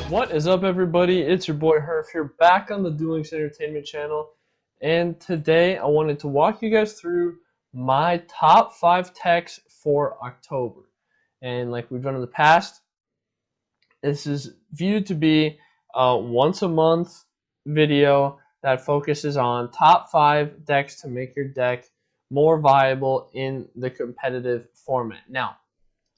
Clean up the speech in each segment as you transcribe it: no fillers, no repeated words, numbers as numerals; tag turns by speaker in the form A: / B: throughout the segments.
A: What is up, everybody? It's your boy Herf here, back on the Dueling Entertainment channel, and today I wanted to walk you guys through my top 5 techs for October. And like we've done in the past, this is viewed to be a once a month video that focuses on top 5 decks to make your deck more viable in the competitive format. Now,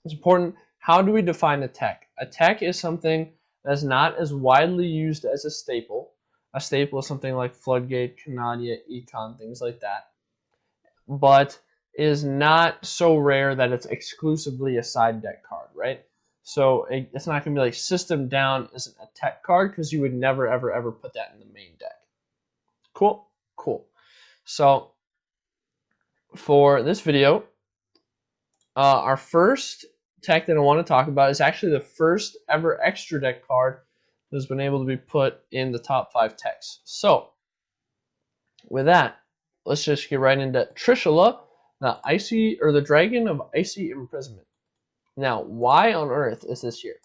A: it's important. How do we define a tech? A tech is something that's not as widely used as a staple. A staple is something like Floodgate, Canadia, Econ, things like that. But is not so rare that it's exclusively a side deck card, right? So it's not going to be like System Down isn't a tech card because you would never, ever, ever put that in the main deck. Cool? Cool. So for this video, our first tech that I want to talk about is actually the first ever extra deck card that has been able to be put in the top 5 techs. So, with that, let's just get right into Trishula, the Dragon of Icy Imprisonment. Now, why on earth is this here?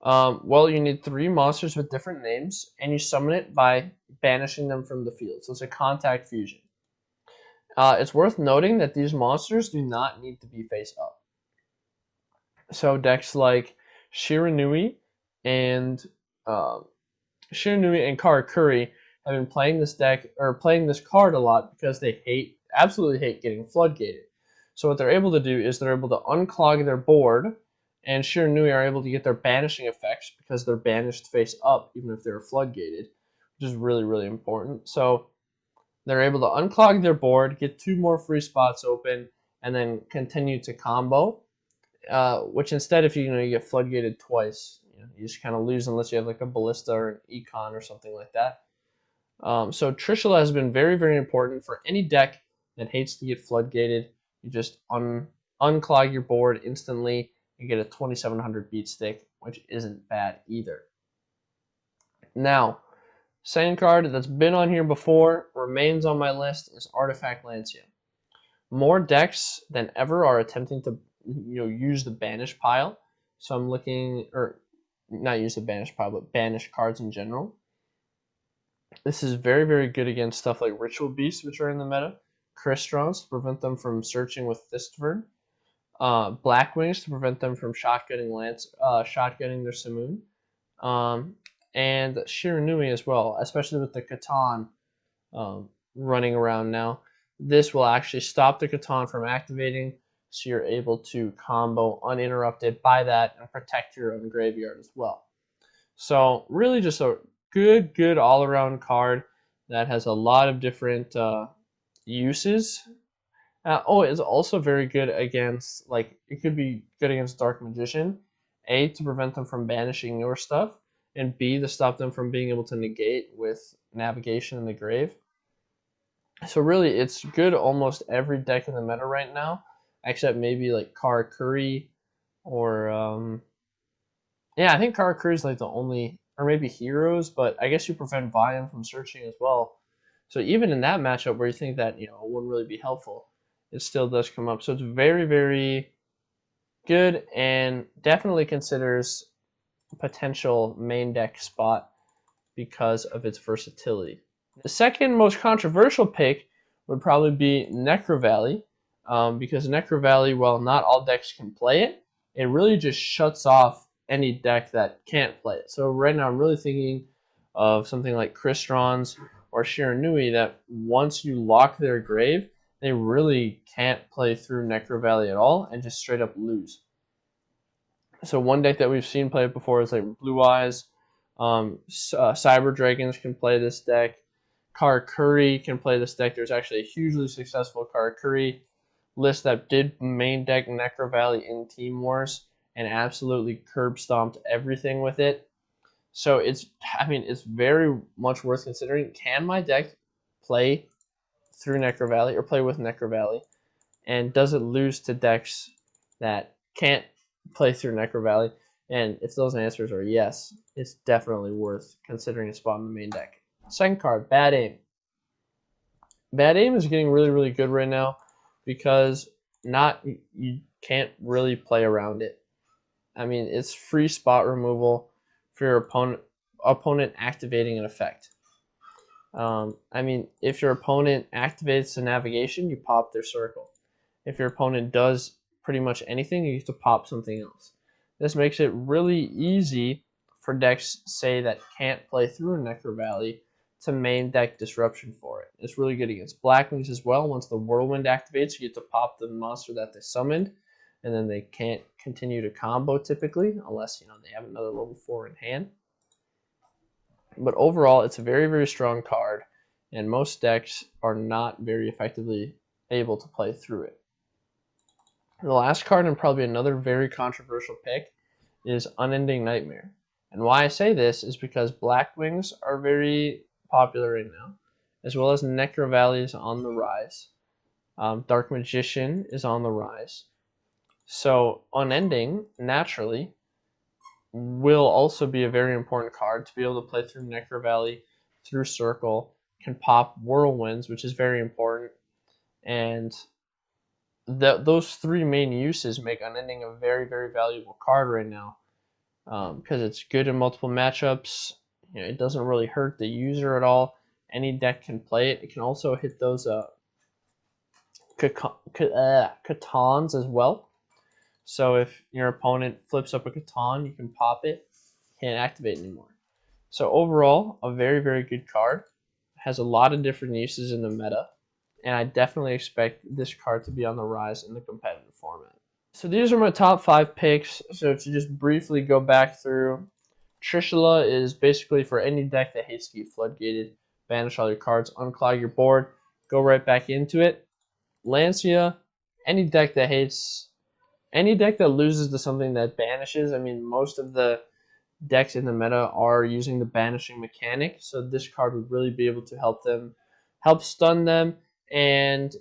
A: Well, you need 3 monsters with different names, and you summon it by banishing them from the field. So it's a contact fusion. It's worth noting that these monsters do not need to be face up. So decks like Shiranui and Karakuri have been playing this deck or playing this card a lot because they absolutely hate getting floodgated. So what they're able to do is they're able to unclog their board, and Shiranui are able to get their banishing effects because they're banished face up even if they're floodgated, which is really, really important. So they're able to unclog their board, get 2 more free spots open, and then continue to combo. Which instead, if you get floodgated twice, you just kind of lose unless you have like a ballista or an econ or something like that. So Trishula has been very, very important for any deck that hates to get floodgated. You just unclog your board instantly and get a 2700 beat stick, which isn't bad either. Now, second card that's been on here before, remains on my list, is Artifact Lancia. More decks than ever are attempting to use the banish pile. So I'm looking, or not use the banish pile, but banish cards in general. This is very, very good against stuff like Ritual Beasts, which are in the meta, Crystons to prevent them from searching with Fistfern, Blackwings to prevent them from shotgunning their Simoon, and Shiranui as well, especially with the Catan running around now. This will actually stop the Catan from activating, so you're able to combo uninterrupted by that and protect your own graveyard as well. So really just a good all-around card that has a lot of different uses. It's also very good against, it could be good against Dark Magician, A, to prevent them from banishing your stuff, and B, to stop them from being able to negate with Navigation in the Grave. So really, it's good almost every deck in the meta right now, except maybe like Karakuri or yeah, I think Karakuri is like the only, or maybe Heroes, but I guess you prevent Vian from searching as well. So even in that matchup where you think that it wouldn't really be helpful, it still does come up. So it's very, very good and definitely considers a potential main deck spot because of its versatility. The second most controversial pick would probably be Necro Valley, because Necro Valley, while not all decks can play it, it really just shuts off any deck that can't play it. So right now I'm really thinking of something like Crystons or Shiranui that once you lock their grave, they really can't play through Necro Valley at all and just straight up lose. So one deck that we've seen play it before is like Blue Eyes. Cyber Dragons can play this deck. Karakuri can play this deck. There's actually a hugely successful Karakuri list that did main deck Necro Valley in Team Wars and absolutely curb stomped everything with it. So it's very much worth considering. Can my deck play through Necro Valley or play with Necro Valley? And does it lose to decks that can't play through Necro Valley? And if those answers are yes, it's definitely worth considering a spot in the main deck. Second card, Bad Aim. Bad Aim is getting really, really good right now because you can't really play around it. I mean, it's free spot removal for your opponent activating an effect. I mean, if your opponent activates the navigation, you pop their circle. If your opponent does pretty much anything, you have to pop something else. This makes it really easy for decks, say, that can't play through a Necro Valley to main deck disruption for it. It's really good against Blackwings as well. Once the Whirlwind activates, you get to pop the monster that they summoned, and then they can't continue to combo typically, unless they have another level 4 in hand. But overall, it's a very, very strong card, and most decks are not very effectively able to play through it. The last card, and probably another very controversial pick, is Unending Nightmare. And why I say this is because Blackwings are very popular right now, as well as Necro Valley is on the rise. Dark Magician is on the rise. So Unending, naturally, will also be a very important card to be able to play through Necro Valley, through Circle, can pop Whirlwinds, which is very important, and those three main uses make Unending a very, very valuable card right now, because it's good in multiple matchups. It doesn't really hurt the user at all. Any deck can play it. It can also hit those Catons as well. So if your opponent flips up a Catan, you can pop it. Can't activate anymore. So overall, a very, very good card. Has a lot of different uses in the meta, and I definitely expect this card to be on the rise in the competitive format. So these are my top 5 picks. So to just briefly go back through, Trishula is basically for any deck that hates to get floodgated. Banish all your cards, unclog your board, go right back into it. Lancia, any deck that loses to something that banishes. I mean, most of the decks in the meta are using the banishing mechanic, so this card would really be able to help stun them, and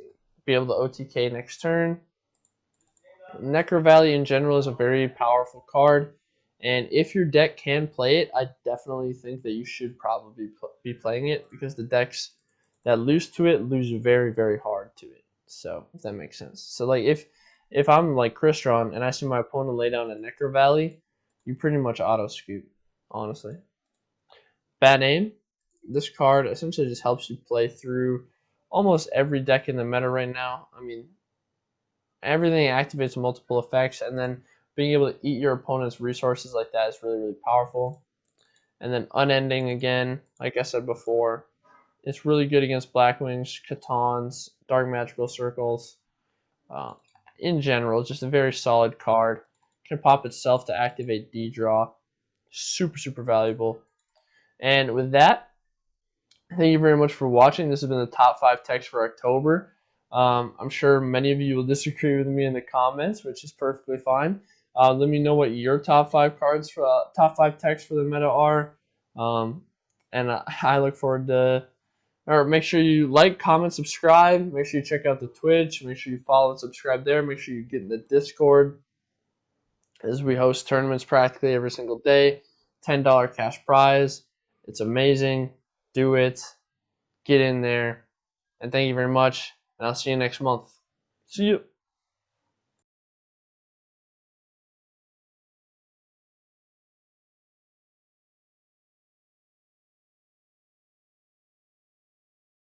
A: be able to OTK next turn. Necro Valley in general is a very powerful card, and if your deck can play it, I definitely think that you should probably be playing it, because the decks that lose to it lose very, very hard to it. So if that makes sense. So like if I'm like Crystron and I see my opponent lay down a Necro Valley, you pretty much auto scoop, honestly. Bad aim. This card essentially just helps you play through almost every deck in the meta right now. I mean, everything activates multiple effects, and then being able to eat your opponent's resources like that is really, really powerful. And then Unending, again, like I said before, it's really good against Blackwings, Catons, Dark Magical Circles. In general, just a very solid card. Can pop itself to activate D-Draw. Super, super valuable. And with that, thank you very much for watching. This has been the top 5 techs for October. I'm sure many of you will disagree with me in the comments, which is perfectly fine. Let me know what your top 5 cards for top 5 techs for the meta are. And I look forward to. Or make sure you like, comment, subscribe. Make sure you check out the Twitch. Make sure you follow and subscribe there. Make sure you get in the Discord, as we host tournaments practically every single day. $10 cash prize. It's amazing. Do it. Get in there. And thank you very much. And I'll see you next month. See you.